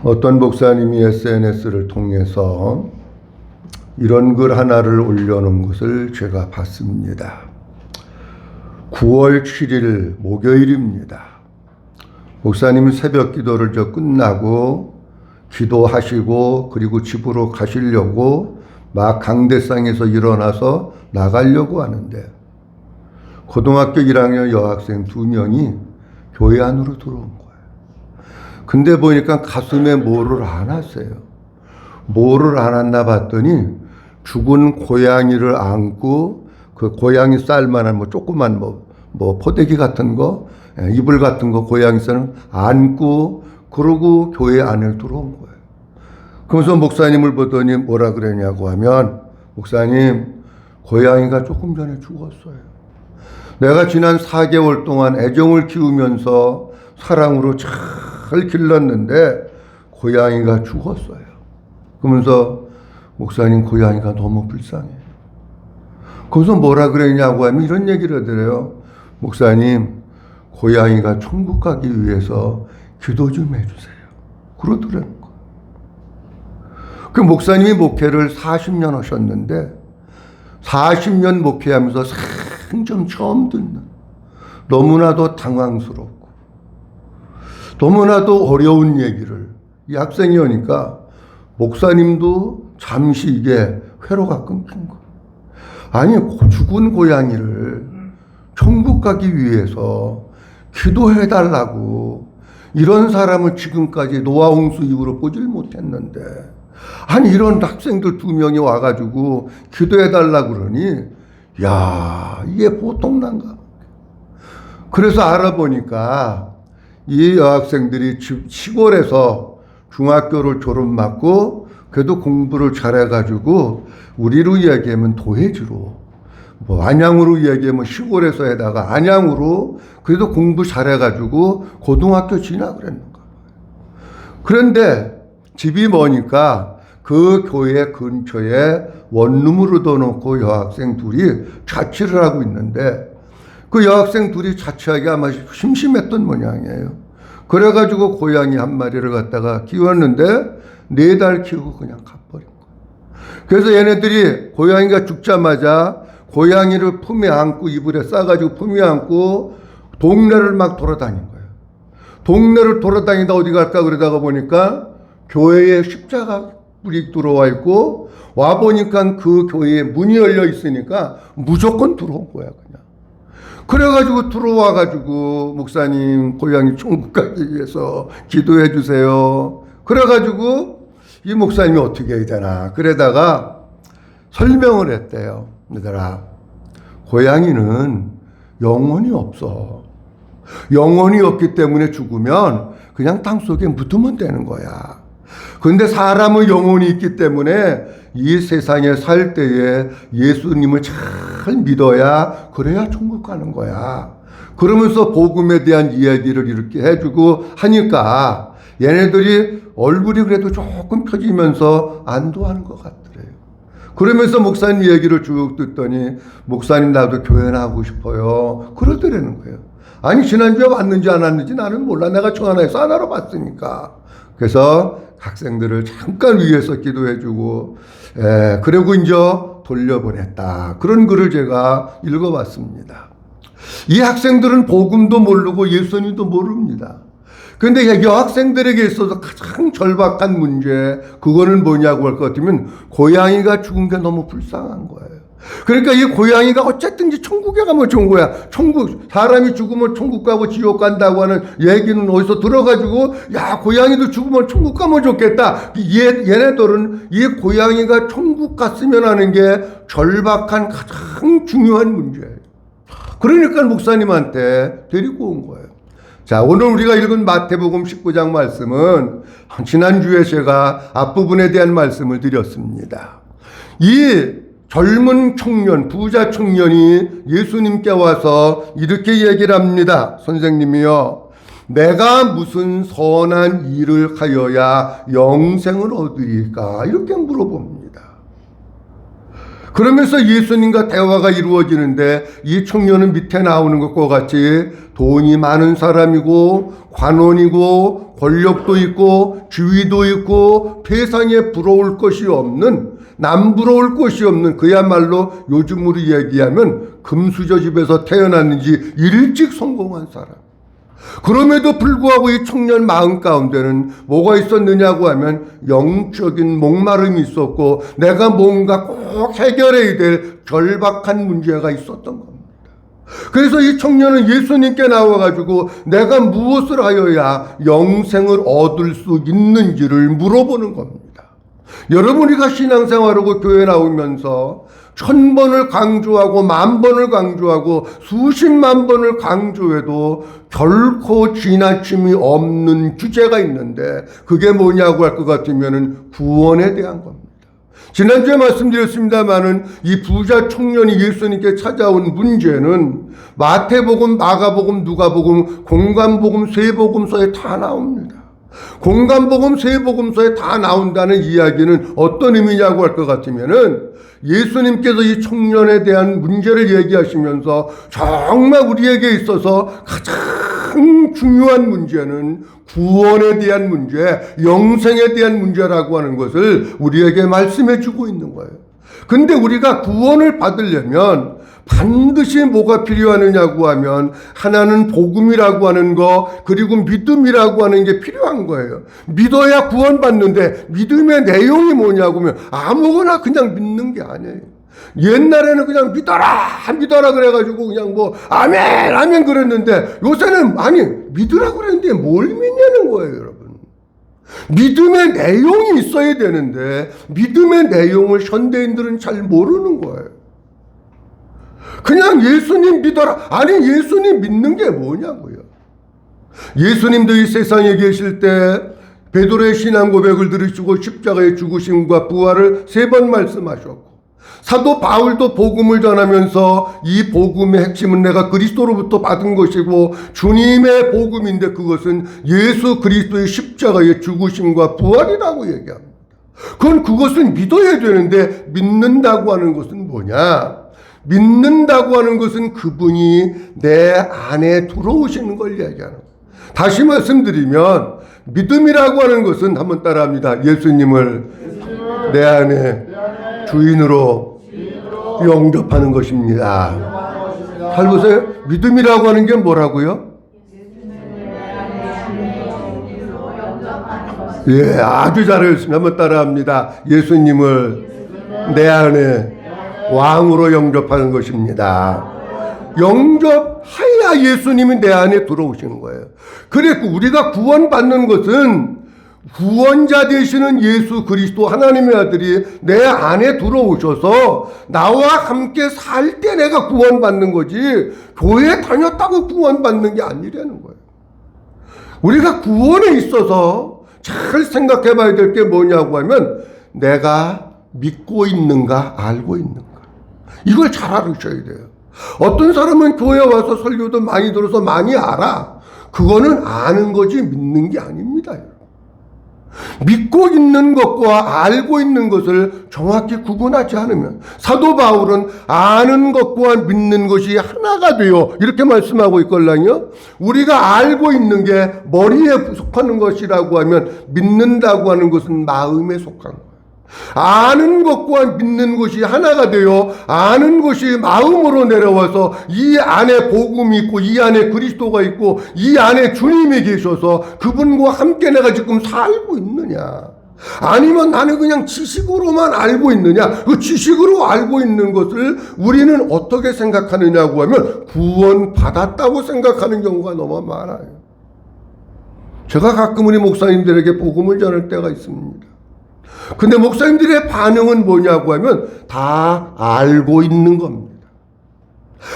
어떤 목사님이 SNS를 통해서 이런 글 하나를 올려놓은 것을 제가 봤습니다. 9월 7일 목요일입니다. 목사님은 새벽 기도를 끝나고 기도하시고 그리고 집으로 가시려고 막 강대상에서 일어나서 나가려고 하는데 고등학교 1학년 여학생 2명이 교회 안으로 들어온 거예요. 근데 보니까 가슴에 뭐를 안 왔어요. 뭐를 안 왔나 봤더니 죽은 고양이를 안고 그 고양이 쌀만한 조그만 포대기 같은 거, 이불 같은 거 고양이 쌀을 안고 그러고 교회 안에 들어온 거예요. 그러면서 목사님을 보더니 뭐라 그러냐고 하면, 목사님, 고양이가 조금 전에 죽었어요. 내가 지난 4개월 동안 애정을 키우면서 사랑으로 잘 길렀는데 고양이가 죽었어요. 그러면서 목사님, 고양이가 너무 불쌍해요. 그래서 뭐라 그랬냐고 하면 이런 얘기를 하더래요. 목사님, 고양이가 천국 가기 위해서 기도 좀 해주세요. 그러더라는 거예요. 그 목사님이 목회를 40년 하셨는데 40년 목회하면서 생전 처음 듣는, 너무나도 당황스럽고 너무나도 어려운 얘기를 이 학생이 하니까 목사님도 잠시 이게 회로가 끊긴 거예요. 아니, 죽은 고양이를 천국 가기 위해서 기도해달라고, 이런 사람을 지금까지 노아 홍수 이후로 보질 못했는데, 아니 이런 학생들 2명이 와가지고 기도해달라고 그러니, 야, 이게 보통난가. 그래서 알아보니까 이 여학생들이 시골에서 중학교를 졸업받고 그래도 공부를 잘해가지고, 우리로 이야기하면 도해지로, 안양으로 이야기하면 시골에서 해다가 안양으로 그래도 공부 잘해가지고 고등학교 진학을 했는가 봐요. 그런데 집이 머니까 그 교회 근처에 원룸으로 둬놓고 여학생 둘이 자취를 하고 있는데, 그 여학생 둘이 자취하기 아마 심심했던 모양이에요. 그래가지고 고양이 한 마리를 갖다가 키웠는데 4달 키우고 그냥 가버린 거예요. 그래서 얘네들이 고양이가 죽자마자 고양이를 품에 안고 이불에 싸가지고 품에 안고 동네를 막 돌아다닌 거예요. 동네를 돌아다니다 어디 갈까 그러다가 보니까 교회에 십자가 불이 들어와 있고, 와보니까 그 교회에 문이 열려 있으니까 무조건 들어온 거야 그냥. 그래가지고 들어와가지고, 목사님, 고양이 천국 가기 위해서 기도해 주세요. 그래가지고 이 목사님이 어떻게 해야 되나 그러다가 설명을 했대요. 얘들아, 고양이는 영혼이 없어. 영혼이 없기 때문에 죽으면 그냥 땅속에 묻으면 되는 거야. 근데 사람의 영혼이 있기 때문에 이 세상에 살 때에 예수님을 잘 믿어야, 그래야 천국 가는 거야. 그러면서 복음에 대한 이야기를 이렇게 해주고 하니까 얘네들이 얼굴이 그래도 조금 펴지면서 안도하는 것 같더래요. 그러면서 목사님 얘기를 쭉 듣더니, 목사님, 나도 교회 나가고 싶어요. 그러더라는 거예요. 아니, 지난주에 왔는지 안 왔는지 나는 몰라. 내가 청하나에서 안 알아봤으니까. 그래서 학생들을 잠깐 위해서 기도해주고, 그리고 이제 돌려보냈다. 그런 글을 제가 읽어봤습니다. 이 학생들은 복음도 모르고 예수님도 모릅니다. 그런데 여학생들에게 있어서 가장 절박한 문제, 그거는 뭐냐고 할 것 같으면 고양이가 죽은 게 너무 불쌍한 거예요. 그러니까 이 고양이가 어쨌든지 천국에 가면 좋은 거야. 천국, 사람이 죽으면 천국 가고 지옥 간다고 하는 얘기는 어디서 들어가지고, 야, 고양이도 죽으면 천국 가면 좋겠다. 얘네들은 이 고양이가 천국 갔으면 하는 게 절박한 가장 중요한 문제예요. 그러니까 목사님한테 데리고 온 거예요. 자, 오늘 우리가 읽은 마태복음 19장 말씀은 지난주에 제가 앞부분에 대한 말씀을 드렸습니다. 이 젊은 청년, 부자 청년이 예수님께 와서 이렇게 얘기를 합니다. 선생님이요, 내가 무슨 선한 일을 하여야 영생을 얻으리까? 이렇게 물어봅니다. 그러면서 예수님과 대화가 이루어지는데 이 청년은 밑에 나오는 것과 같이 돈이 많은 사람이고 관원이고 권력도 있고 지위도 있고 세상에 부러울 것이 없는, 남부러울 것이 없는, 그야말로 요즘으로 얘기하면 금수저 집에서 태어났는지 일찍 성공한 사람. 그럼에도 불구하고 이 청년 마음 가운데는 뭐가 있었느냐고 하면 영적인 목마름이 있었고 내가 뭔가 꼭 해결해야 될 절박한 문제가 있었던 겁니다. 그래서 이 청년은 예수님께 나와가지고 내가 무엇을 하여야 영생을 얻을 수 있는지를 물어보는 겁니다. 여러분, 우리가 신앙생활하고 교회 나오면서 1000번을 강조하고 10,000번을 강조하고 수십만 번을 강조해도 결코 지나침이 없는 주제가 있는데 그게 뭐냐고 할 것 같으면 구원에 대한 겁니다. 지난주에 말씀드렸습니다마는 이 부자 청년이 예수님께 찾아온 문제는 마태복음, 마가복음, 누가복음, 공관복음, 세복음서에 다 나옵니다. 공관복음, 세복음서에 다 나온다는 이야기는 어떤 의미냐고 할 것 같으면은 예수님께서 이 청년에 대한 문제를 얘기하시면서 정말 우리에게 있어서 가장 중요한 문제는 구원에 대한 문제, 영생에 대한 문제라고 하는 것을 우리에게 말씀해 주고 있는 거예요. 근데 우리가 구원을 받으려면 반드시 뭐가 필요하느냐고 하면 하나는 복음이라고 하는 거, 그리고 믿음이라고 하는 게 필요한 거예요. 믿어야 구원받는데 믿음의 내용이 뭐냐고 하면 아무거나 그냥 믿는 게 아니에요. 옛날에는 그냥 믿어라 그래가지고 그냥 뭐 아멘 아멘 그랬는데 요새는 아니 믿으라고 그랬는데 뭘 믿냐는 거예요, 여러분. 믿음의 내용이 있어야 되는데 믿음의 내용을 현대인들은 잘 모르는 거예요. 그냥 예수님 믿어라. 아니 예수님 믿는 게 뭐냐고요. 예수님도 이 세상에 계실 때 베드로의 신앙 고백을 들으시고 십자가의 죽으심과 부활을 3번 말씀하셨고, 사도 바울도 복음을 전하면서 이 복음의 핵심은 내가 그리스도로부터 받은 것이고 주님의 복음인데 그것은 예수 그리스도의 십자가의 죽으심과 부활이라고 얘기합니다. 그것은 믿어야 되는데 믿는다고 하는 것은 뭐냐? 믿는다고 하는 것은 그분이 내 안에 들어오시는 걸 얘기하는 거예요. 다시 말씀드리면 믿음이라고 하는 것은 한번 따라합니다. 예수님을 내 안에 주인으로 영접하는 것입니다. 잘 보세요. 믿음이라고 하는 게 뭐라고요? 예, 아주 잘하셨습니다. 한번 따라합니다. 예수님을 내 안에 왕으로 영접하는 것입니다. 영접해야 예수님이 내 안에 들어오시는 거예요. 그래서 우리가 구원받는 것은 구원자 되시는 예수 그리스도 하나님의 아들이 내 안에 들어오셔서 나와 함께 살 때 내가 구원받는 거지 교회 다녔다고 구원받는 게 아니라는 거예요. 우리가 구원에 있어서 잘 생각해 봐야 될 게 뭐냐고 하면 내가 믿고 있는가 알고 있는가, 이걸 잘 알으셔야 돼요. 어떤 사람은 교회 와서 설교도 많이 들어서 많이 알아. 그거는 아는 거지 믿는 게 아닙니다. 믿고 있는 것과 알고 있는 것을 정확히 구분하지 않으면, 사도 바울은 아는 것과 믿는 것이 하나가 되어 이렇게 말씀하고 있걸랑요. 우리가 알고 있는 게 머리에 속하는 것이라고 하면 믿는다고 하는 것은 마음에 속한 거예요. 아는 것과 믿는 것이 하나가 되어 아는 것이 마음으로 내려와서 이 안에 복음이 있고 이 안에 그리스도가 있고 이 안에 주님이 계셔서 그분과 함께 내가 지금 살고 있느냐, 아니면 나는 그냥 지식으로만 알고 있느냐. 그 지식으로 알고 있는 것을 우리는 어떻게 생각하느냐고 하면 구원 받았다고 생각하는 경우가 너무 많아요. 제가 가끔 우리 목사님들에게 복음을 전할 때가 있습니다. 근데 목사님들의 반응은 뭐냐고 하면 다 알고 있는 겁니다.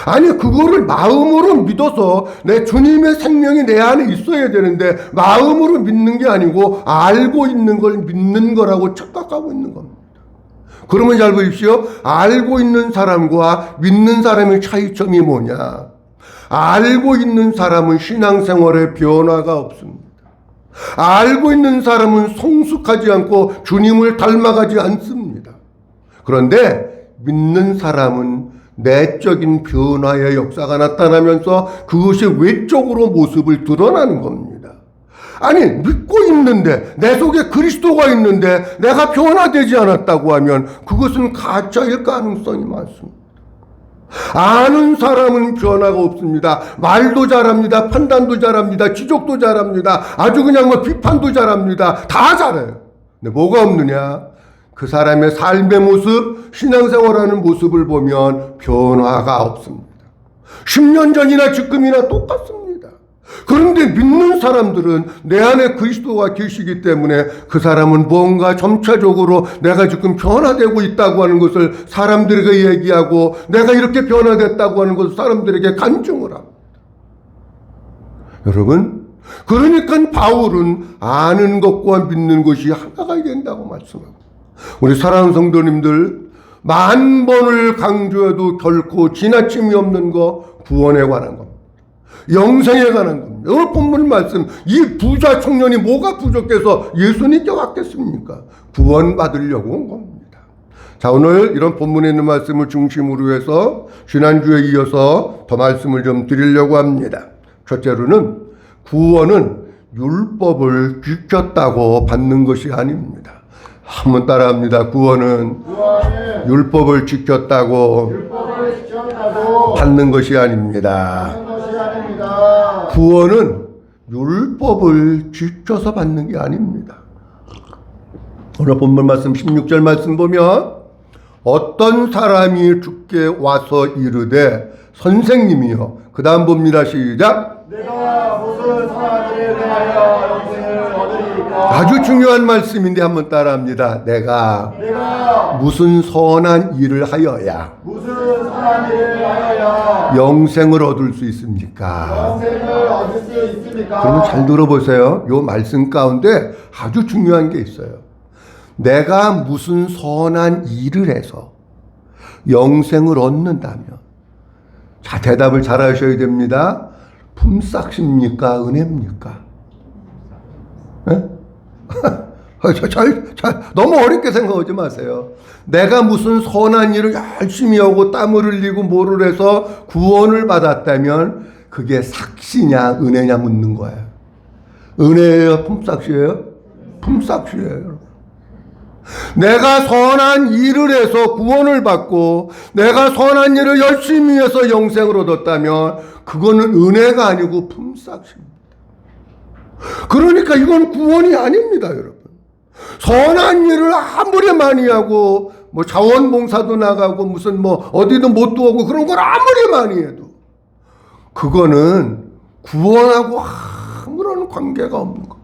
아니 그거를 마음으로 믿어서 내 주님의 생명이 내 안에 있어야 되는데 마음으로 믿는 게 아니고 알고 있는 걸 믿는 거라고 착각하고 있는 겁니다. 그러면 잘 보십시오. 알고 있는 사람과 믿는 사람의 차이점이 뭐냐? 알고 있는 사람은 신앙생활에 변화가 없습니다. 알고 있는 사람은 성숙하지 않고 주님을 닮아가지 않습니다. 그런데 믿는 사람은 내적인 변화의 역사가 나타나면서 그것이 외적으로 모습을 드러나는 겁니다. 아니, 믿고 있는데, 내 속에 그리스도가 있는데 내가 변화되지 않았다고 하면 그것은 가짜일 가능성이 많습니다. 아는 사람은 변화가 없습니다. 말도 잘합니다. 판단도 잘합니다. 지적도 잘합니다. 아주 그냥 뭐 비판도 잘합니다. 다 잘해요. 근데 뭐가 없느냐? 그 사람의 삶의 모습, 신앙생활하는 모습을 보면 변화가 없습니다. 10년 전이나 지금이나 똑같습니다. 그런데 믿는 사람들은 내 안에 그리스도가 계시기 때문에 그 사람은 뭔가 점차적으로 내가 지금 변화되고 있다고 하는 것을 사람들에게 얘기하고 내가 이렇게 변화됐다고 하는 것을 사람들에게 간증을 합니다. 여러분, 그러니까 바울은 아는 것과 믿는 것이 하나가 된다고 말씀합니다. 우리 사랑하는 성도님들, 10,000번을 강조해도 결코 지나침이 없는 거, 구원에 관한 겁니다. 영생에 관한 겁니다. 오늘 본문 말씀, 이 부자 청년이 뭐가 부족해서 예수님께 왔겠습니까? 구원 받으려고 온 겁니다. 자, 오늘 이런 본문에 있는 말씀을 중심으로 해서 지난주에 이어서 더 말씀을 좀 드리려고 합니다. 첫째로는 구원은 율법을 지켰다고 받는 것이 아닙니다. 한번 따라합니다. 구원은 율법을 지켰다고 받는 것이 아닙니다. 구원은 율법을 지켜서 받는 게 아닙니다. 오늘 본문 말씀 16절 말씀 보면 어떤 사람이 주께 와서 이르되 선생님이여, 그 다음 봅니다. 시작. 내가 무슨 선한 일을 행하여 영생을 얻으리까? 아주 중요한 말씀인데 한번 따라합니다. 내가 무슨 선한 일을 하여야 무슨 선한 일을 하여야 영생을 얻을 수 있습니까? 영생을 얻을 수 있습니까? 그러면 잘 들어보세요. 이 말씀 가운데 아주 중요한 게 있어요. 내가 무슨 선한 일을 해서 영생을 얻는다면, 자, 대답을 잘 하셔야 됩니다. 품삯입니까? 은혜입니까? 너무 어렵게 생각하지 마세요. 내가 무슨 선한 일을 열심히 하고 땀을 흘리고 뭐를 해서 구원을 받았다면 그게 삭시냐 은혜냐 묻는 거예요. 은혜예요? 품삯이에요? 품삯이에요. 내가 선한 일을 해서 구원을 받고 내가 선한 일을 열심히 해서 영생을 얻었다면 그거는 은혜가 아니고 품삯입니다. 그러니까 이건 구원이 아닙니다, 여러분. 선한 일을 아무리 많이 하고 뭐 자원봉사도 나가고 무슨 뭐 어디도 못도 오고 그런 걸 아무리 많이 해도 그거는 구원하고 아무런 관계가 없는 겁니다.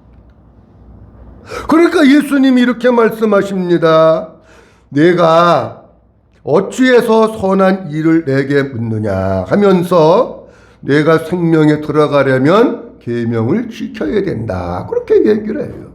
그러니까 예수님이 이렇게 말씀하십니다. 내가 어찌해서 선한 일을 내게 묻느냐 하면서 내가 생명에 들어가려면 계명을 지켜야 된다. 그렇게 얘기를 해요.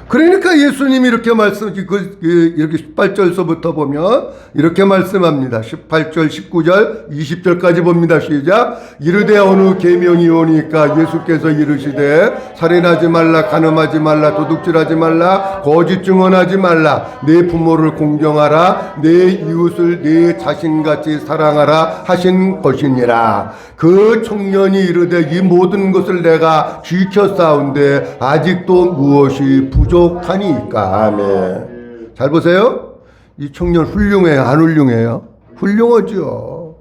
그러니까 예수님이 이렇게 이렇게 18절서부터 보면 이렇게 말씀합니다. 18절, 19절, 20절까지 봅니다. 시작. 이르되 어느 계명이 오니까 예수께서 이르시되 살인하지 말라, 간음하지 말라, 도둑질하지 말라, 거짓 증언하지 말라, 내 부모를 공경하라, 내 이웃을 내 자신같이 사랑하라 하신 것이니라. 그 청년이 이르되 이 모든 것을 내가 지켰사온데 아직도 무엇이 부족하니까. 아멘. 잘 보세요. 이 청년 훌륭해요? 안 훌륭해요? 훌륭하죠.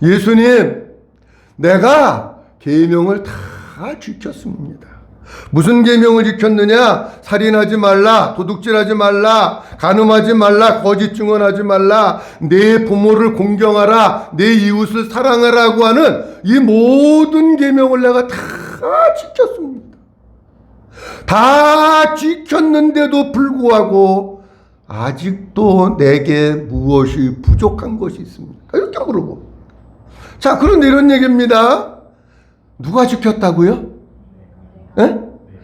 예수님, 내가 계명을 다 지켰습니다. 무슨 계명을 지켰느냐? 살인하지 말라, 도둑질하지 말라, 간음하지 말라, 거짓 증언하지 말라, 내 부모를 공경하라, 내 이웃을 사랑하라고 하는 이 모든 계명을 내가 다 지켰습니다. 다 지켰는데도 불구하고 아직도 내게 무엇이 부족한 것이 있습니까? 이렇게 물어보. 자, 그런데 이런 얘기입니다. 누가 지켰다고요? 에?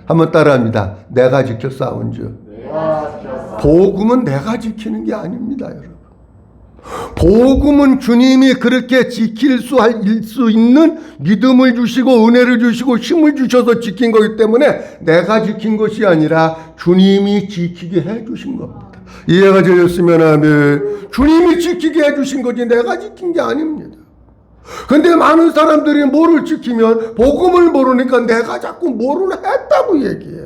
한번 따라합니다. 내가 지켰사온 줄. 복음은 내가 지키는 게 아닙니다, 여러분. 복음은 주님이 그렇게 지킬 수 있는 믿음을 주시고 은혜를 주시고 힘을 주셔서 지킨 거기 때문에 내가 지킨 것이 아니라 주님이 지키게 해 주신 겁니다. 이해가 되셨으면 아멘. 주님이 지키게 해 주신 거지 내가 지킨 게 아닙니다. 근데 많은 사람들이 뭐를 지키면 복음을 모르니까 내가 자꾸 뭐를 했다고 얘기해.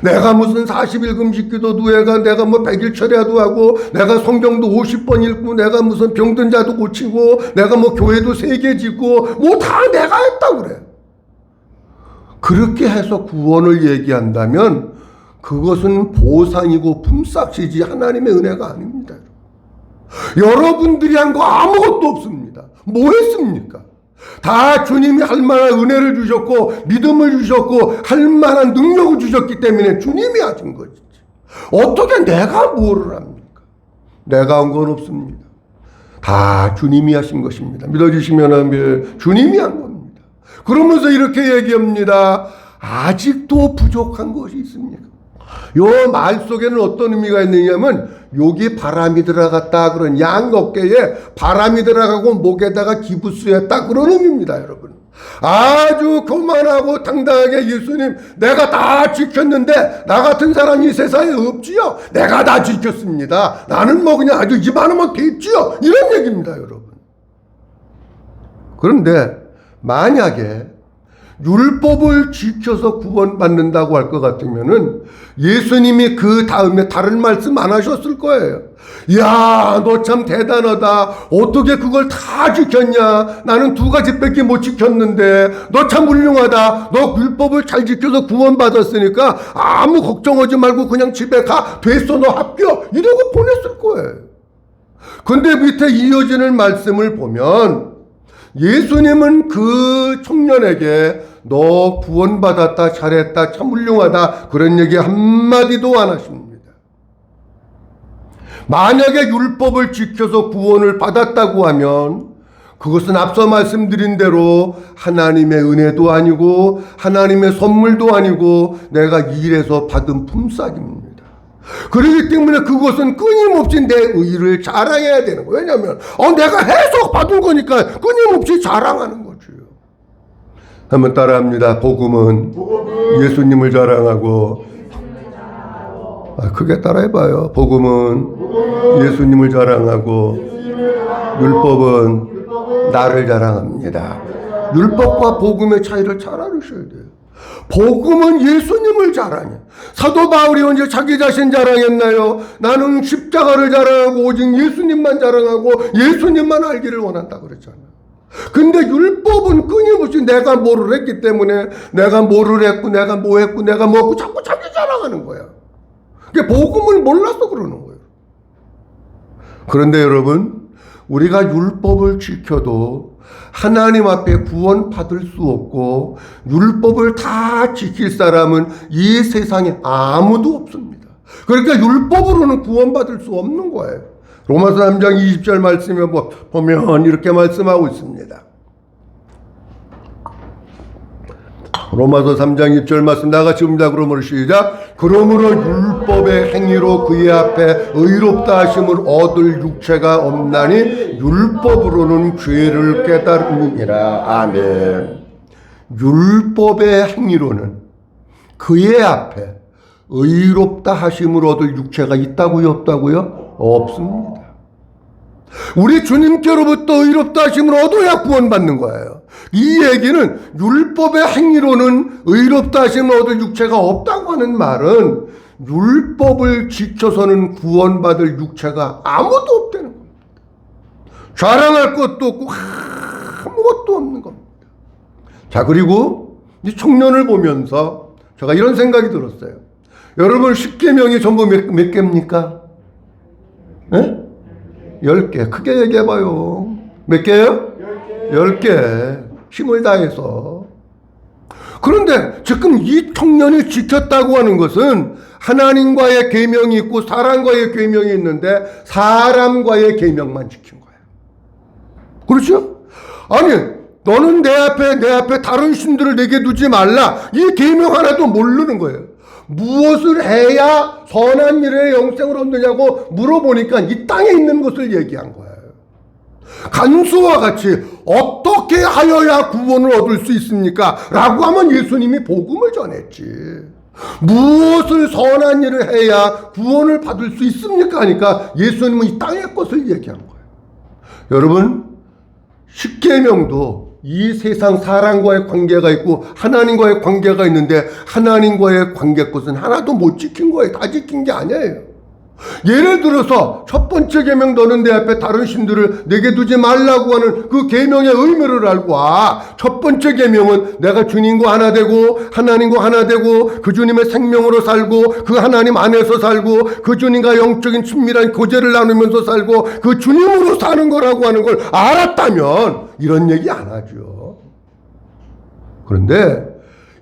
내가 무슨 40일 금식 기도도 해가 내가 뭐 100일 철야도 하고 내가 성경도 50번 읽고 내가 무슨 병든 자도 고치고 내가 뭐 교회도 3개 짓고 뭐 다 내가 했다고 그래. 그렇게 해서 구원을 얘기한다면 그것은 보상이고 품삯이지 하나님의 은혜가 아닙니다. 여러분들이 한 거 아무것도 없습니다. 뭐 했습니까? 다 주님이 할 만한 은혜를 주셨고 믿음을 주셨고 할 만한 능력을 주셨기 때문에 주님이 하신 것이지. 어떻게 내가 뭐를 합니까? 내가 한 건 없습니다. 다 주님이 하신 것입니다. 믿어주시면 주님이 한 겁니다. 그러면서 이렇게 얘기합니다. 아직도 부족한 것이 있습니까? 요 말 속에는 어떤 의미가 있느냐면 여기 바람이 들어갔다 그런 양 어깨에 바람이 들어가고 목에다가 기부스였다 그런 의미입니다. 여러분 아주 교만하고 당당하게 예수님 내가 다 지켰는데 나 같은 사람이 이 세상에 없지요. 내가 다 지켰습니다. 나는 뭐 그냥 아주 이만하면 됐지요. 이런 얘기입니다. 여러분 그런데 만약에 율법을 지켜서 구원받는다고 할 것 같으면은 예수님이 그 다음에 다른 말씀 안 하셨을 거예요. 야, 너 참 대단하다. 어떻게 그걸 다 지켰냐? 나는 2가지밖에 못 지켰는데 너 참 훌륭하다. 너 율법을 잘 지켜서 구원받았으니까 아무 걱정하지 말고 그냥 집에 가. 됐어, 너 합격. 이러고 보냈을 거예요. 근데 밑에 이어지는 말씀을 보면 예수님은 그 청년에게 너 구원받았다, 잘했다, 참 훌륭하다 그런 얘기 한마디도 안 하십니다. 만약에 율법을 지켜서 구원을 받았다고 하면 그것은 앞서 말씀드린 대로 하나님의 은혜도 아니고 하나님의 선물도 아니고 내가 일해서 받은 품삯입니다. 그렇기 때문에 그것은 끊임없이 내 의를 자랑해야 되는 거예요. 왜냐하면 내가 해서 받은 거니까 끊임없이 자랑하는 거죠. 한번 따라합니다. 복음은 예수님을 자랑하고 크게 따라해봐요. 복음은 예수님을 자랑하고 율법은 나를 자랑합니다. 율법과 복음의 차이를 잘 알으셔야 돼요. 복음은 예수님을 자랑해. 사도 바울이 언제 자기 자신 자랑했나요? 나는 십자가를 자랑하고 오직 예수님만 자랑하고 예수님만 알기를 원한다 그랬잖아요. 근데 율법은 끊임없이 내가 뭐를 했기 때문에 내가 뭐를 했고 내가 뭐 했고 내가 뭐 했고 자꾸 자기 자랑하는 거야. 그게 복음을 몰라서 그러는 거예요. 그런데 여러분 우리가 율법을 지켜도 하나님 앞에 구원받을 수 없고 율법을 다 지킬 사람은 이 세상에 아무도 없습니다. 그러니까 율법으로는 구원받을 수 없는 거예요. 로마서 3장 20절 말씀에 보면 이렇게 말씀하고 있습니다. 로마서 3장 20절 말씀 나같이 봅니다. 그러므로 시작. 그러므로 율법의 행위로 그의 앞에 의롭다 하심을 얻을 육체가 없나니 율법으로는 죄를 깨달음이니라. 아멘. 율법의 행위로는 그의 앞에 의롭다 하심을 얻을 육체가 있다고요? 없다고요? 없습니다. 우리 주님께로부터 의롭다 하심을 얻어야 구원받는 거예요. 이 얘기는 율법의 행위로는 의롭다 하심을 얻을 육체가 없다고 하는 말은 율법을 지켜서는 구원받을 육체가 아무도 없다는 겁니다. 자랑할 것도 없고 아무것도 없는 겁니다. 자, 그리고 이 청년을 보면서 제가 이런 생각이 들었어요. 여러분 10계명이 전부 몇 개입니까? 네? 10개. 크게 얘기해봐요. 몇 개요? 10개. 힘을 다해서. 그런데 지금 이 청년이 지켰다고 하는 것은 하나님과의 계명이 있고 사람과의 계명이 있는데 사람과의 계명만 지킨 거예요. 그렇죠? 아니 너는 내 앞에 다른 신들을 내게 두지 말라. 이 계명 하나도 모르는 거예요. 무엇을 해야 선한 일의 영생을 얻느냐고 물어보니까 이 땅에 있는 것을 얘기한 거예요. 간수와 같이 어떻게 하여야 구원을 얻을 수 있습니까? 라고 하면 예수님이 복음을 전했지. 무엇을 선한 일을 해야 구원을 받을 수 있습니까? 하니까 예수님은 이 땅의 것을 얘기한 거예요. 여러분, 십계명도 이 세상 사람과의 관계가 있고 하나님과의 관계가 있는데 하나님과의 관계 것은 하나도 못 지킨 거예요. 다 지킨 게 아니에요. 예를 들어서 첫 번째 계명 너는 내 앞에 다른 신들을 내게 두지 말라고 하는 그 계명의 의미를 알고 첫 번째 계명은 내가 주님과 하나 되고 하나님과 하나 되고 그 주님의 생명으로 살고 그 하나님 안에서 살고 그 주님과 영적인 친밀한 교제를 나누면서 살고 그 주님으로 사는 거라고 하는 걸 알았다면 이런 얘기 안 하죠. 그런데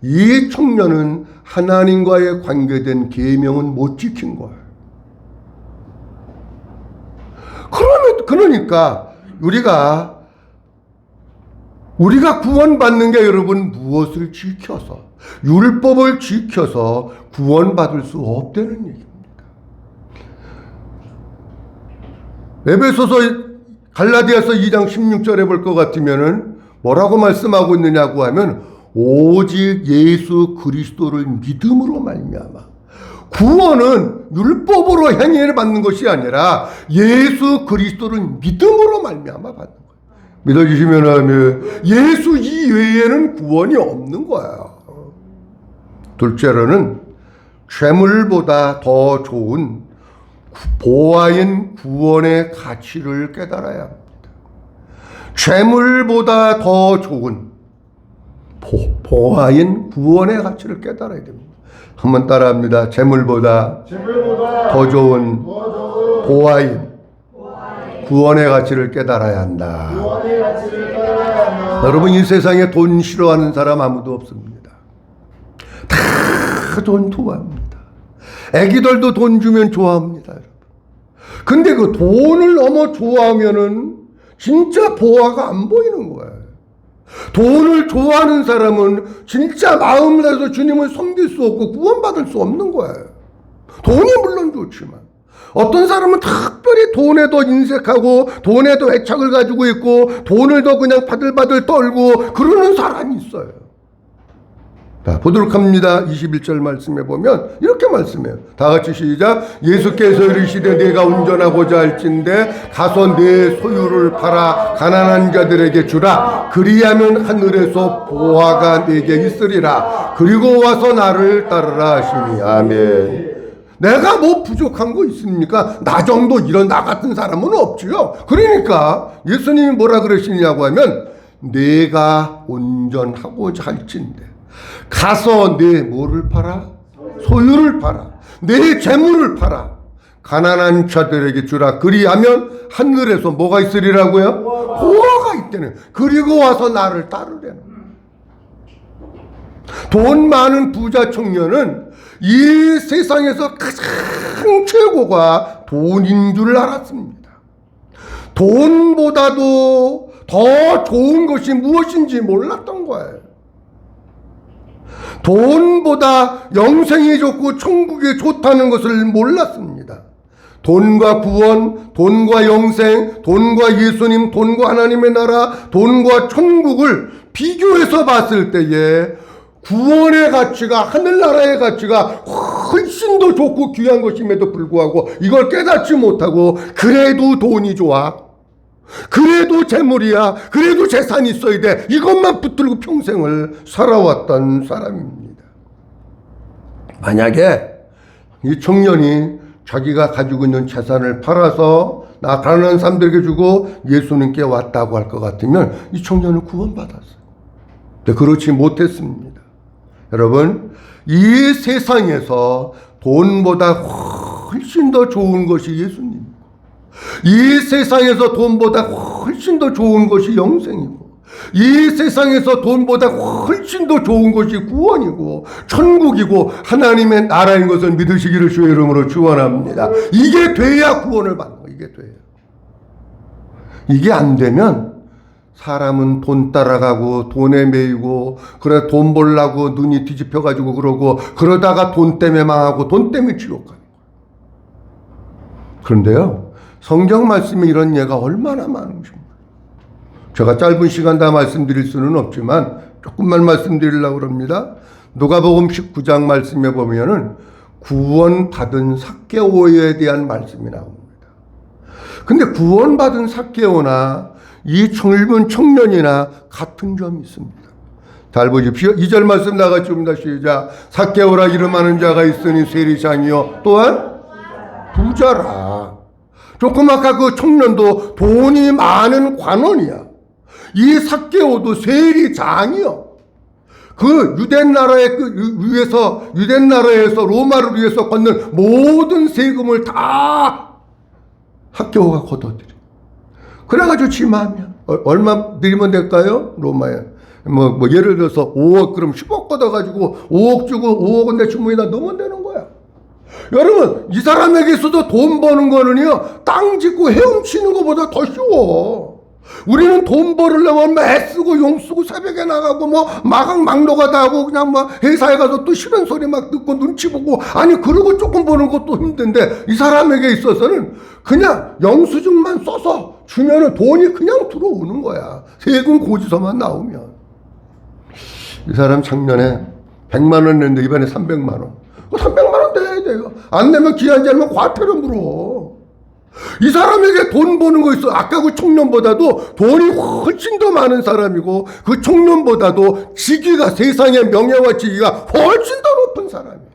이 청년은 하나님과의 관계된 계명은 못 지킨 거예요. 그러니까 우리가 구원받는 게 여러분 무엇을 지켜서 율법을 지켜서 구원받을 수 없다는 얘기입니다. 에베소서 갈라디아서 2장 16절에 볼 것 같으면은 뭐라고 말씀하고 있느냐고 하면 오직 예수 그리스도를 믿음으로 말미암아 구원은 율법으로 행위를 받는 것이 아니라 예수 그리스도를 믿음으로 말미암아 받는 거예요. 믿어주시면 하면 예수 이외에는 구원이 없는 거예요. 둘째로는 죄물보다 더 좋은 보화인 구원의 가치를 깨달아야 합니다. 죄물보다 더 좋은 보화인 구원의 가치를 깨달아야 됩니다. 한번 따라합니다. 재물보다 더 좋은 보화인 구원의 가치를 깨달아야 한다. 여러분, 이 세상에 돈 싫어하는 사람 아무도 없습니다. 다 돈 좋아합니다. 애기들도 돈 주면 좋아합니다. 여러분. 근데 그 돈을 너무 좋아하면은 진짜 보화가 안 보이는 거예요. 돈을 좋아하는 사람은 진짜 마음을 다해서 주님을 섬길 수 없고 구원받을 수 없는 거예요. 돈이 물론 좋지만 어떤 사람은 특별히 돈에 더 인색하고 돈에 더 애착을 가지고 있고 돈을 더 그냥 바들바들 떨고 그러는 사람이 있어요. 자, 보도록 합니다. 21절 말씀에 보면 이렇게 말씀해요. 다 같이 시작. 예수께서 이르시되 내가 운전하고자 할진대 가서 내 소유를 팔아 가난한 자들에게 주라. 그리하면 하늘에서 보화가 내게 있으리라. 그리고 와서 나를 따르라 하시니. 아멘. 내가 뭐 부족한 거 있습니까? 나 정도 이런 나 같은 사람은 없지요. 그러니까 예수님이 뭐라 그러시냐고 하면 내가 운전하고자 할진대 가서 내 뭐를 팔아? 소유를 팔아. 내 재물을 팔아. 가난한 자들에게 주라. 그리하면 하늘에서 뭐가 있으리라고요? 보화가 있다는. 그리고 와서 나를 따르라는. 돈 많은 부자 청년은 이 세상에서 가장 최고가 돈인 줄 알았습니다. 돈보다도 더 좋은 것이 무엇인지 몰랐던 거예요. 돈보다 영생이 좋고 천국이 좋다는 것을 몰랐습니다. 돈과 구원, 돈과 영생, 돈과 예수님, 돈과 하나님의 나라, 돈과 천국을 비교해서 봤을 때에 구원의 가치가, 하늘나라의 가치가 훨씬 더 좋고 귀한 것임에도 불구하고 이걸 깨닫지 못하고 그래도 돈이 좋아, 그래도 재물이야, 그래도 재산이 있어야 돼, 이것만 붙들고 평생을 살아왔던 사람입니다. 만약에 이 청년이 자기가 가지고 있는 재산을 팔아서 나 가난한 사람들에게 주고 예수님께 왔다고 할 것 같으면 이 청년은 구원받았어요. 근데 그렇지 못했습니다. 여러분, 이 세상에서 돈보다 훨씬 더 좋은 것이 예수님, 이 세상에서 돈보다 훨씬 더 좋은 것이 영생이고, 이 세상에서 돈보다 훨씬 더 좋은 것이 구원이고 천국이고 하나님의 나라인 것을 믿으시기를 주의 이름으로 축원합니다. 이게 돼야 구원을 받는 거예요. 이게 돼야. 이게 안 되면 사람은 돈 따라가고 돈에 매이고 그래 돈 벌라고 눈이 뒤집혀가지고 그러다가 돈 때문에 망하고 돈 때문에 지옥 가는 거예요. 그런데요, 성경 말씀에 이런 예가 얼마나 많으십니까? 제가 짧은 시간 다 말씀드릴 수는 없지만 조금만 말씀드리려고 합니다. 누가복음 19장 말씀에 보면은 구원받은 삭개오에 대한 말씀이 나옵니다. 근데 구원받은 삭개오나 이 젊은 청년이나 같은 점이 있습니다. 잘 보십시오. 2절 말씀 나같이 옵니다. 시작. 삭개오라 이름하는 자가 있으니 세리장이요 또한 부자라. 조금 아까 그 청년도 돈이 많은 관원이야. 이 삭개오도 세리장이요. 그 유대 나라의 유대 나라에서 로마를 위해서 걷는 모든 세금을 다 삭개오가 걷어들여. 그래가지고 지 마음이야. 얼마 드리면 될까요? 로마에. 뭐 예를 들어서 5억 그럼 10억 걷어가지고 5억 주고 5억은 내 주머니에다 넣으면 되는 거야. 여러분 이 사람에게 있어서 돈 버는 거는요 땅 짓고 헤엄치는 것보다 더 쉬워. 우리는 돈 벌으려면 애쓰고 용쓰고 새벽에 나가고 뭐 마각 막노가다 하고 그냥 막 회사에 가서 또 싫은 소리 막 듣고 눈치 보고 아니 그러고 조금 버는 것도 힘든데 이 사람에게 있어서는 그냥 영수증만 써서 주면은 돈이 그냥 들어오는 거야. 세금 고지서만 나오면. 이 사람 작년에 100만 원 냈는데 이번에 300만 원. 300만 원 내야 돼요. 안 내면 기한지 않으면 과태료 물어. 이 사람에게 돈 버는 거 있어. 아까 그 청년보다도 돈이 훨씬 더 많은 사람이고 그 청년보다도 직위가 세상의 명예와 직위가 훨씬 더 높은 사람이에요.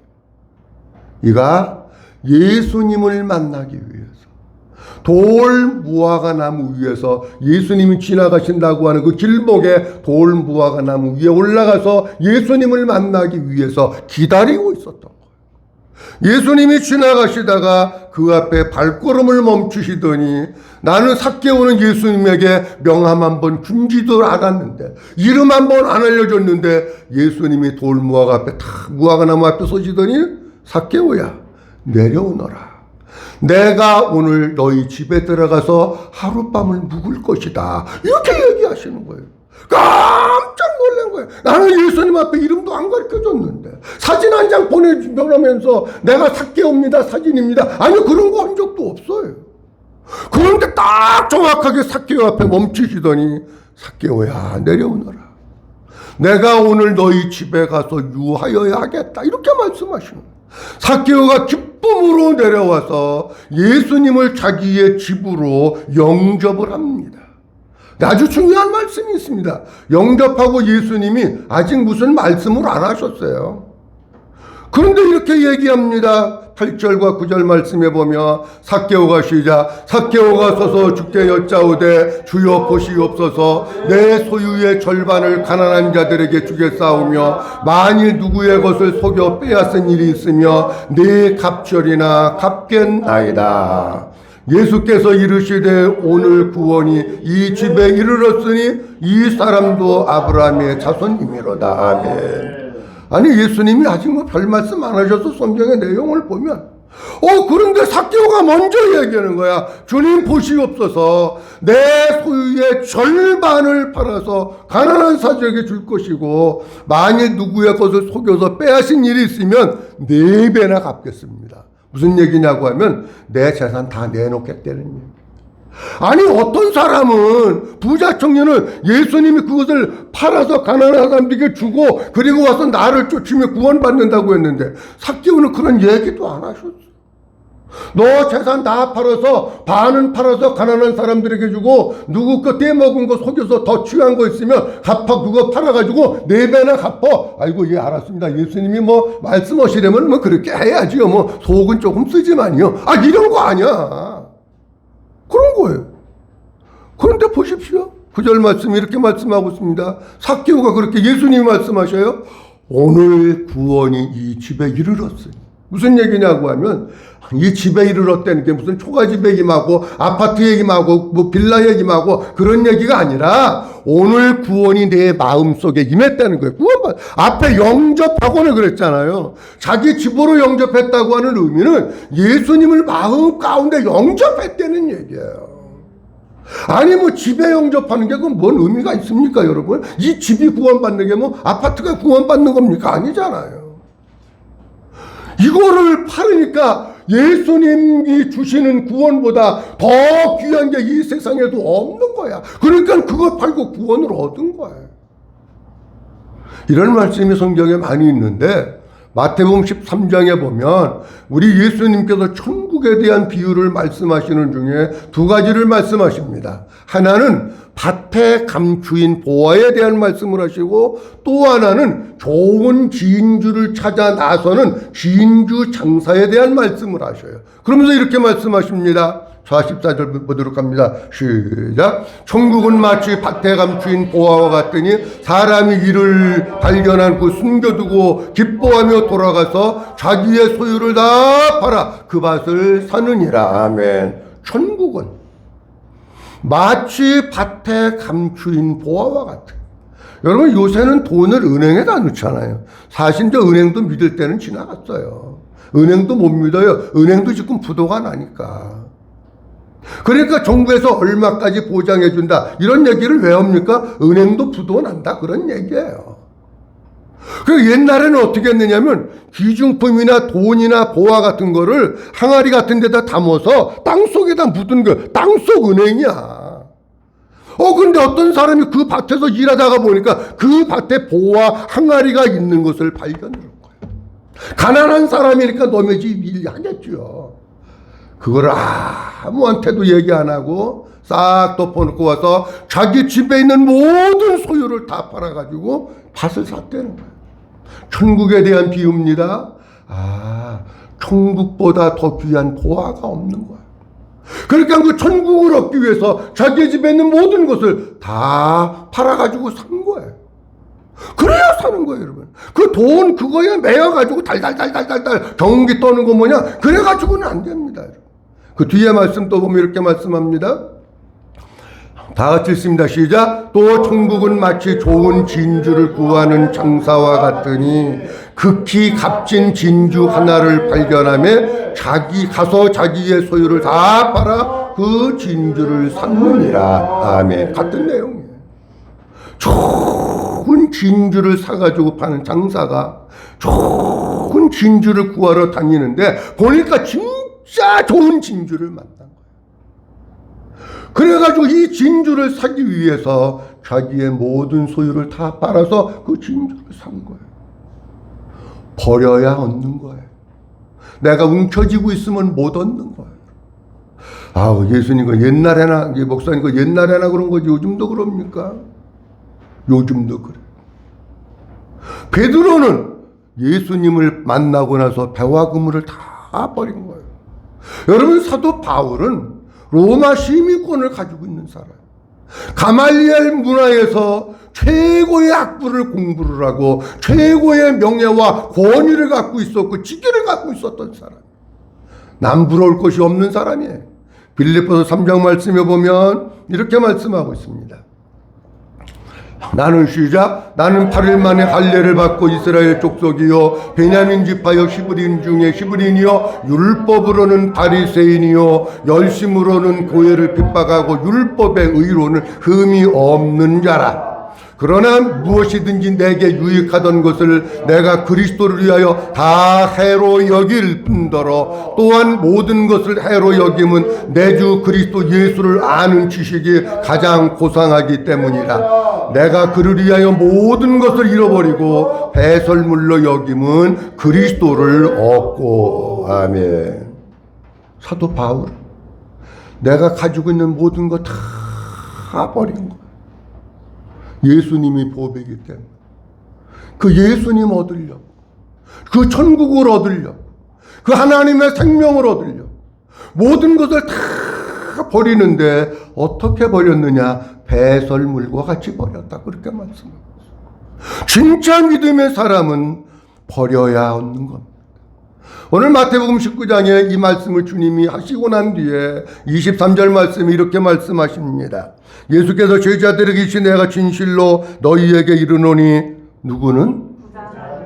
이가 예수님을 만나기 위해서 돌 무화과 나무 위에서 예수님이 지나가신다고 하는 그 길목에 돌 무화과 나무 위에 올라가서 예수님을 만나기 위해서 기다리고 있었던 거예요. 예수님이 지나가시다가 그 앞에 발걸음을 멈추시더니 나는 삭개오는 예수님에게 명함 한 번 준지도 않았는데 이름 한 번 안 알려줬는데 예수님이 돌 무화과 앞에 탁 무화과 나무 앞에 서시더니 삭개오야 내려오너라. 내가 오늘 너희 집에 들어가서 하룻밤을 묵을 것이다. 이렇게 얘기하시는 거예요. 깜짝 놀란 거예요. 나는 예수님 앞에 이름도 안 가르쳐줬는데 사진 한 장 보내주면서 내가 삭개오입니다 사진입니다. 아니 그런 거 한 적도 없어요. 그런데 딱 정확하게 삭개오 앞에 멈추시더니 삭개오야 내려오너라. 내가 오늘 너희 집에 가서 유하여야 하겠다. 이렇게 말씀하시는 거예요. 삭개오가 기쁨으로 내려와서 예수님을 자기의 집으로 영접을 합니다. 아주 중요한 말씀이 있습니다. 영접하고 예수님이 아직 무슨 말씀을 안 하셨어요. 그런데 이렇게 얘기합니다. 8절과 9절 말씀에 보면 삭개오가 시작. 삭개오가 서서 주께 여짜오되 주여 보시옵소서 내 소유의 절반을 가난한 자들에게 주겠사오며 만일 누구의 것을 속여 빼앗은 일이 있으며 내 갑절이나 갚겠나이다. 예수께서 이르시되 오늘 구원이 이 집에 이르렀으니 이 사람도 아브라함의 자손이미로다. 아멘. 아니 예수님이 아직 뭐 별 말씀 안 하셔서 성경의 내용을 보면 그런데 삭개오가 먼저 얘기하는 거야. 주님 보시옵소서 내 소유의 절반을 팔아서 가난한 사람에게 줄 것이고 만일 누구의 것을 속여서 빼앗은 일이 있으면 4배나 갚겠습니다. 무슨 얘기냐고 하면 내 재산 다 내놓겠다는 얘기. 아니 어떤 사람은 부자 청년은 예수님이 그것을 팔아서 가난한 사람들에게 주고 그리고 와서 나를 쫓으면 구원받는다고 했는데 삭개오는 그런 얘기도 안 하셨어. 너 재산 다 팔아서 반은 팔아서 가난한 사람들에게 주고 누구 거 떼먹은 거 속여서 더 취한 거 있으면 갚아 그거 팔아가지고 4배나 갚어. 아이고 예 알았습니다. 예수님이 뭐 말씀하시려면 뭐 그렇게 해야지요. 뭐 속은 조금 쓰지만요. 이런 거 아니야. 그런 거예요. 그런데 보십시오. 9절 말씀이 이렇게 말씀하고 있습니다. 삭개오가 그렇게 예수님이 말씀하셔요. 오늘 구원이 이 집에 이르렀으니. 무슨 얘기냐고 하면 이 집에 이르렀다는 게 무슨 초가집 얘기하고 아파트 얘기하고 뭐 빌라 얘기하고 그런 얘기가 아니라 오늘 구원이 내 마음속에 임했다는 거예요. 구원받 앞에 영접하고는 그랬잖아요. 자기 집으로 영접했다고 하는 의미는 예수님을 마음 가운데 영접했다는 얘기예요. 아니 뭐 집에 영접하는 게 그건 뭔 의미가 있습니까 여러분? 이 집이 구원받는 게 뭐 아파트가 구원받는 겁니까? 아니잖아요. 이거를 팔으니까 예수님이 주시는 구원보다 더 귀한 게 이 세상에도 없는 거예요. 거야. 그러니까 그거 팔고 구원을 얻은 거야. 이런 말씀이 성경에 많이 있는데 마태복음 13장에 보면 우리 예수님께서 천국에 대한 비유를 말씀하시는 중에 두 가지를 말씀하십니다. 하나는 밭에 감추인 보화에 대한 말씀을 하시고 또 하나는 좋은 진주를 찾아 나서는 진주 장사에 대한 말씀을 하셔요. 그러면서 이렇게 말씀하십니다. 44절 보도록 합니다. 시작. 천국은 마치 밭에 감추인 보화와 같으니 사람이 이를 발견한 그 숨겨두고 기뻐하며 돌아가서 자기의 소유를 다 팔아 그 밭을 사느니라. 아멘. 천국은 마치 밭에 감추인 보화와 같아. 여러분 요새는 돈을 은행에다 넣잖아요. 사실 이제 은행도 믿을 때는 지나갔어요. 은행도 못 믿어요. 은행도 지금 부도가 나니까. 그러니까 정부에서 얼마까지 보장해준다 이런 얘기를 왜 합니까? 은행도 부도 난다 그런 얘기예요. 그 옛날에는 어떻게 했느냐면 기중품이나 돈이나 보화 같은 거를 항아리 같은 데다 담아서 땅속에다 묻은 거 땅속 은행이야. 근데 어떤 사람이 그 밭에서 일하다가 보니까 그 밭에 보화 항아리가 있는 것을 발견한 거예요. 가난한 사람이니까 너네 집 일 하겠죠. 그걸 아무한테도 얘기 안 하고 싹 덮어놓고 와서 자기 집에 있는 모든 소유를 다 팔아가지고 밭을 샀다는 거예요. 천국에 대한 비유입니다. 천국보다 더 귀한 보화가 없는 거야. 그러니까 그 천국을 얻기 위해서 자기 집에 있는 모든 것을 다 팔아가지고 산 거예요. 그래야 사는 거예요, 여러분. 그 돈 그거에 매여가지고 달달달달달달 경기 떠는 거 뭐냐? 그래가지고는 안 됩니다, 여러분. 그 뒤에 말씀 또 보면 이렇게 말씀합니다. 다 같이 읽습니다. 시작. 또 천국은 마치 좋은 진주를 구하는 장사와 같으니 극히 값진 진주 하나를 발견하며 가서 자기의 소유를 다 팔아 그 진주를 샀느니라. 아멘. 같은 내용이에요. 좋은 진주를 사가지고 파는 장사가 좋은 진주를 구하러 다니는데 보니까 진짜 좋은 진주를 만난 거예요. 그래가지고 이 진주를 사기 위해서 자기의 모든 소유를 다 팔아서 그 진주를 산 거예요. 버려야 얻는 거예요. 내가 움켜쥐고 있으면 못 얻는 거예요. 예수님 그 옛날에나 목사님 그 옛날에나 그런 거지 요즘도 그럽니까? 요즘도 그래. 베드로는 예수님을 만나고 나서 배와 그물을 다 버린 거예요. 여러분 사도 바울은 로마 시민권을 가지고 있는 사람. 가말리엘 문화에서 최고의 학부를 공부를 하고 최고의 명예와 권위를 갖고 있었고 직위를 갖고 있었던 사람. 남 부러울 것이 없는 사람이에요. 빌립보서 3장 말씀에 보면 이렇게 말씀하고 있습니다. 나는 시작. 나는 8일 만에 할례를 받고 이스라엘 족속이요 베냐민 지파요 히브리인 중에 히브리인이요 율법으로는 바리새인이요 열심으로는 교회를 핍박하고 율법의 의로는 흠이 없는 자라. 그러나 무엇이든지 내게 유익하던 것을 내가 그리스도를 위하여 다 해로 여길 뿐더러 또한 모든 것을 해로 여김은 내 주 그리스도 예수를 아는 지식이 가장 고상하기 때문이라. 내가 그를 위하여 모든 것을 잃어버리고 배설물로 여김은 그리스도를 얻고. 아멘. 사도 바울 내가 가지고 있는 모든 거 다 버린 거. 예수님이 보배이기 때문에 그 예수님 얻으려고 그 천국을 얻으려고 그 하나님의 생명을 얻으려고 모든 것을 다 버리는데 어떻게 버렸느냐? 배설물과 같이 버렸다 그렇게 말씀합니다. 진짜 믿음의 사람은 버려야 얻는 겁니다. 오늘 마태복음 19장에 이 말씀을 주님이 하시고 난 뒤에 23절 말씀이 이렇게 말씀하십니다. 예수께서 제자들에게 이르시되 내가 진실로 너희에게 이르노니 누구는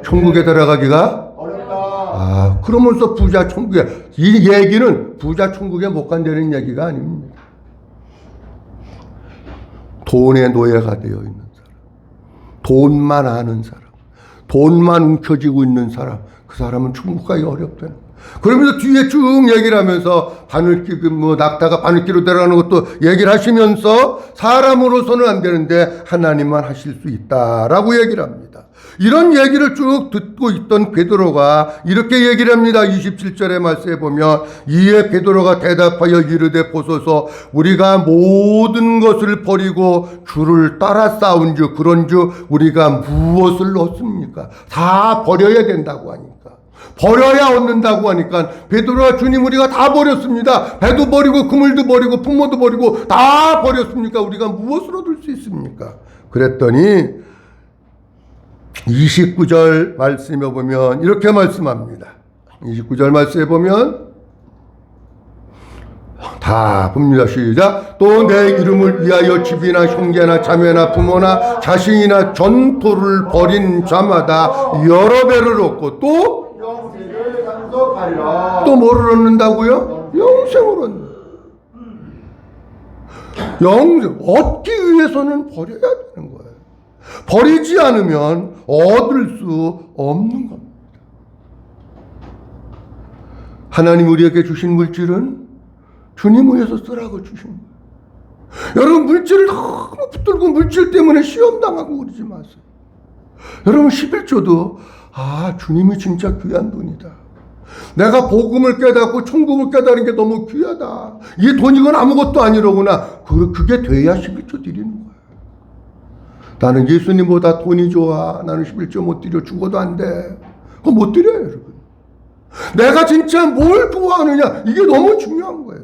천국에 들어가기가 어렵다. 그러면서 부자 천국에 이 얘기는 부자 천국에 못 간다는 얘기가 아닙니다. 돈의 노예가 되어 있는 사람, 돈만 아는 사람, 돈만 움켜쥐고 있는 사람, 그 사람은 천국 가기 어렵다는 거예요. 그러면서 뒤에 쭉 얘기를 하면서 바늘기, 낙타가 바늘기로 내려가는 것도 얘기를 하시면서 사람으로서는 안 되는데 하나님만 하실 수 있다라고 얘기를 합니다. 이런 얘기를 쭉 듣고 있던 베드로가 이렇게 얘기를 합니다. 27절의 말씀에 보면 이에 베드로가 대답하여 이르되 보소서 우리가 모든 것을 버리고 주를 따라 싸운 주 그런즉 우리가 무엇을 얻습니까? 다 버려야 된다고 하니까. 버려야 얻는다고 하니까 베드로와 주님 우리가 다 버렸습니다. 배도 버리고 그물도 버리고 부모도 버리고 다 버렸습니까? 우리가 무엇을 얻을 수 있습니까? 그랬더니 29절 말씀에 보면 이렇게 말씀합니다. 29절 말씀에 보면 다 봅니다. 시작. 또 내 이름을 위하여 집이나 형제나 자매나 부모나 자식이나 전토를 벌인 자마다 여러 배를 얻고 또 영생을 상속하리라. 또 뭐를 얻는다고요? 영생을 얻는. 영생 얻기 위해서는 버려야 되는 거예요. 버리지 않으면 얻을 수 없는 겁니다. 하나님 우리에게 주신 물질은 주님 위해서 쓰라고 주신 거예요. 여러분 물질을 너무 붙들고 물질 때문에 시험당하고 그러지 마세요. 여러분 11조도 주님이 진짜 귀한 돈이다. 내가 복음을 깨닫고 천국을 깨달은 게 너무 귀하다. 이 돈이건 아무것도 아니로구나. 그게 돼야 11조 드리는 거예요. 나는 예수님보다 돈이 좋아. 나는 11조 못 드려. 죽어도 안 돼. 그거 못 드려요, 여러분. 내가 진짜 뭘 좋아하느냐. 이게 너무 중요한 거예요.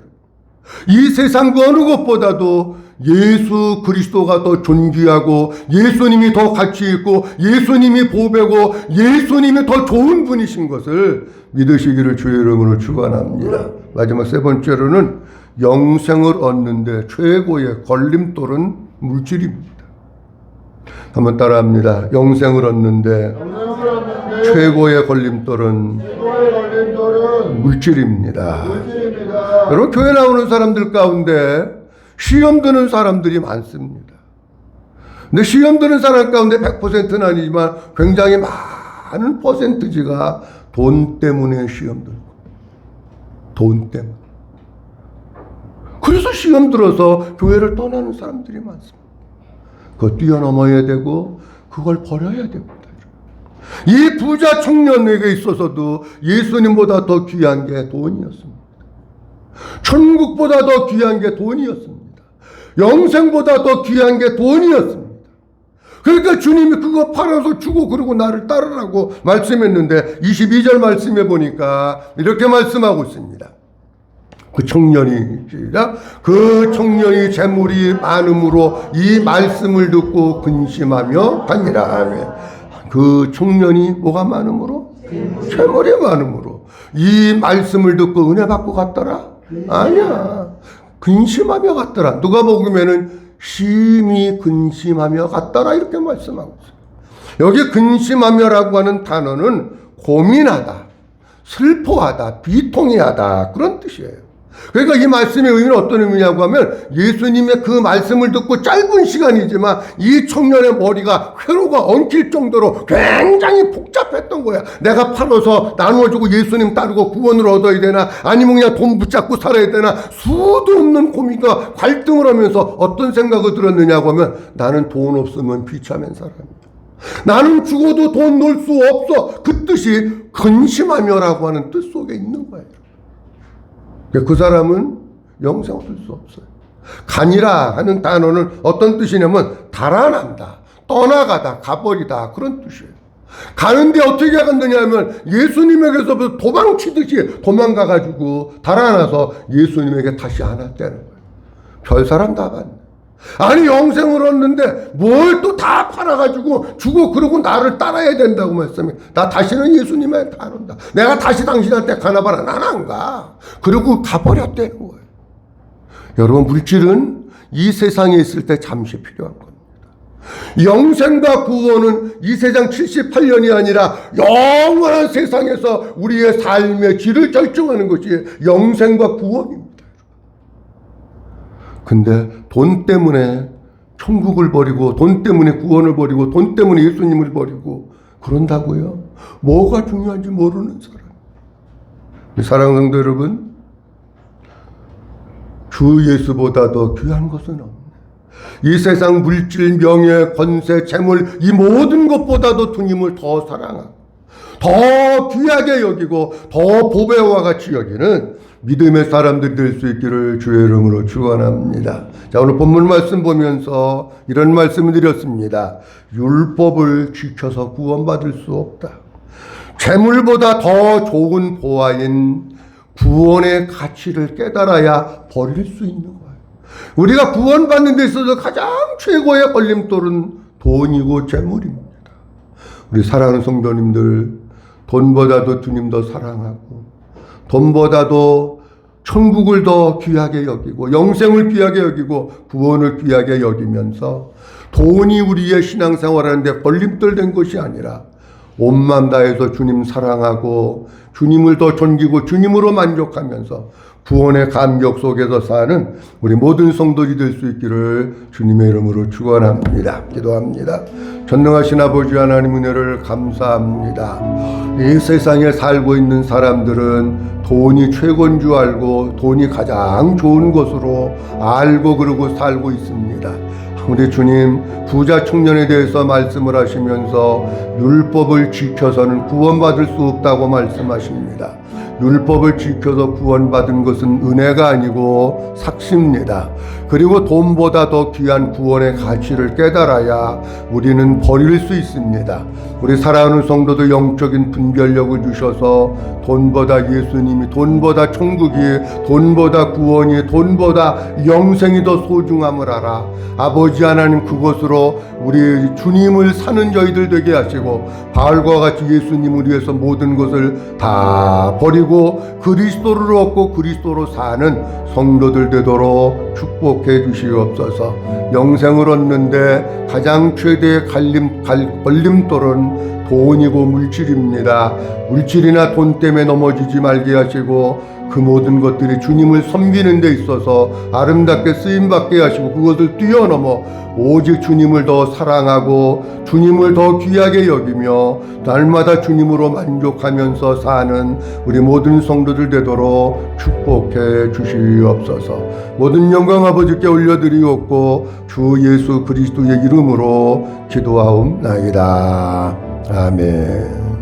이 세상 그 어느 것보다도 예수 그리스도가 더 존귀하고 예수님이 더 가치 있고 예수님이 보배고 예수님이 더 좋은 분이신 것을 믿으시기를 주의 이름으로 축원합니다. 마지막 세 번째로는 영생을 얻는데 최고의 걸림돌은 물질입니다. 한번 따라합니다. 영생을 얻는데 최고의 걸림돌은 물질입니다. 여러분 교회 나오는 사람들 가운데 시험 드는 사람들이 많습니다. 근데 시험 드는 사람 가운데 100%는 아니지만 굉장히 많은 퍼센트지가 돈 때문에 시험 들고 돈 때문에. 그래서 시험 들어서 교회를 떠나는 사람들이 많습니다. 그거 뛰어넘어야 되고 그걸 버려야 됩니다. 이 부자 청년에게 있어서도 예수님보다 더 귀한 게 돈이었습니다. 천국보다 더 귀한 게 돈이었습니다. 영생보다 더 귀한 게 돈이었습니다. 그러니까 주님이 그거 팔아서 주고 그러고 나를 따르라고 말씀했는데 22절 말씀해 보니까 이렇게 말씀하고 있습니다. 그 청년이 재물이 많음으로 이 말씀을 듣고 근심하며 가니라. 아멘. 그 청년이 뭐가 많음으로? 재물이 많음으로 이 말씀을 듣고 은혜 받고 갔더라? 아니야. 근심하며 갔더라. 누가 복음에는 심히 근심하며 갔더라 이렇게 말씀하고 있어요. 여기 근심하며라고 하는 단어는 고민하다, 슬퍼하다, 비통해하다 그런 뜻이에요. 그러니까 이 말씀의 의미는 어떤 의미냐고 하면 예수님의 그 말씀을 듣고 짧은 시간이지만 이 청년의 머리가 회로가 엉킬 정도로 굉장히 복잡했던 거야. 내가 팔아서 나누어주고 예수님 따르고 구원을 얻어야 되나 아니면 그냥 돈 붙잡고 살아야 되나 수도 없는 고민과 갈등을 하면서 어떤 생각을 들었느냐고 하면 나는 돈 없으면 비참한 사람이야. 나는 죽어도 돈 넣을 수 없어. 그 뜻이 근심하며라고 하는 뜻 속에 있는 거예요. 그 사람은 영생 얻을 수 없어요. 가니라 하는 단어는 어떤 뜻이냐면 달아난다, 떠나가다, 가버리다 그런 뜻이에요. 가는데 어떻게 갔느냐 하면 예수님에게서 도망치듯이 도망가가지고 달아나서 예수님에게 다시 안 왔다는 거예요. 별 사람 다 봤네. 아니 영생을 얻는데 뭘 또 다 팔아가지고 주고 그러고 나를 따라야 된다고 말씀해. 나 다시는 예수님한테 안 온다. 내가 다시 당신한테 가나봐라. 난 안 가. 그러고 가버렸다는 거예요. 여러분 물질은 이 세상에 있을 때 잠시 필요한 겁니다. 영생과 구원은 이 세상 78년이 아니라 영원한 세상에서 우리의 삶의 질을 결정하는 것이 영생과 구원입니다. 근데 돈 때문에 천국을 버리고 돈 때문에 구원을 버리고 돈 때문에 예수님을 버리고 그런다고요? 뭐가 중요한지 모르는 사람. 사랑하는 성도 여러분, 주 예수보다 더 귀한 것은 없네. 이 세상 물질, 명예, 권세, 재물 이 모든 것보다도 주님을 더 사랑하고 더 귀하게 여기고 더 보배와 같이 여기는 믿음의 사람들이 될 수 있기를 주의 이름으로 축원합니다. 자, 오늘 본문 말씀 보면서 이런 말씀을 드렸습니다. 율법을 지켜서 구원받을 수 없다. 재물보다 더 좋은 보화인 구원의 가치를 깨달아야 버릴 수 있는 거예요. 우리가 구원받는 데 있어서 가장 최고의 걸림돌은 돈이고 재물입니다. 우리 사랑하는 성도님들, 돈보다도 주님 더 사랑하고 돈보다도 천국을 더 귀하게 여기고 영생을 귀하게 여기고 구원을 귀하게 여기면서 돈이 우리의 신앙생활하는데 걸림돌 된 것이 아니라 온 마음 다해서 주님 사랑하고 주님을 더 존귀고 주님으로 만족하면서 구원의 감격 속에서 사는 우리 모든 성도들이 될 수 있기를 주님의 이름으로 축원합니다. 기도합니다. 전능하신 아버지 하나님 은혜를 감사합니다. 이 세상에 살고 있는 사람들은 돈이 최고인 줄 알고 돈이 가장 좋은 것으로 알고 그러고 살고 있습니다. 우리 주님, 부자 청년에 대해서 말씀을 하시면서 율법을 지켜서는 구원받을 수 없다고 말씀하십니다. 율법을 지켜서 구원받은 것은 은혜가 아니고 삭시입니다. 그리고 돈보다 더 귀한 구원의 가치를 깨달아야 우리는 버릴 수 있습니다. 우리 사랑하는 성도들 영적인 분별력을 주셔서 돈보다 예수님이, 돈보다 천국이, 돈보다 구원이, 돈보다 영생이 더 소중함을 알아 아버지 하나님 그것으로 우리 주님을 사는 저희들 되게 하시고 바울과 같이 예수님을 위해서 모든 것을 다 버리고 그리스도를 얻고 그리스도로 사는 성도들 되도록 축복해 주시옵소서. 영생을 얻는데 가장 최대의 걸림돌은 돈이고 물질입니다. 물질이나 돈 때문에 넘어지지 말게 하시고 그 모든 것들이 주님을 섬기는 데 있어서 아름답게 쓰임받게 하시고 그것을 뛰어넘어 오직 주님을 더 사랑하고 주님을 더 귀하게 여기며 날마다 주님으로 만족하면서 사는 우리 모든 성도들 되도록 축복해 주시옵소서. 모든 영광 아버지께 올려드리옵고 주 예수 그리스도의 이름으로 기도하옵나이다. 아멘.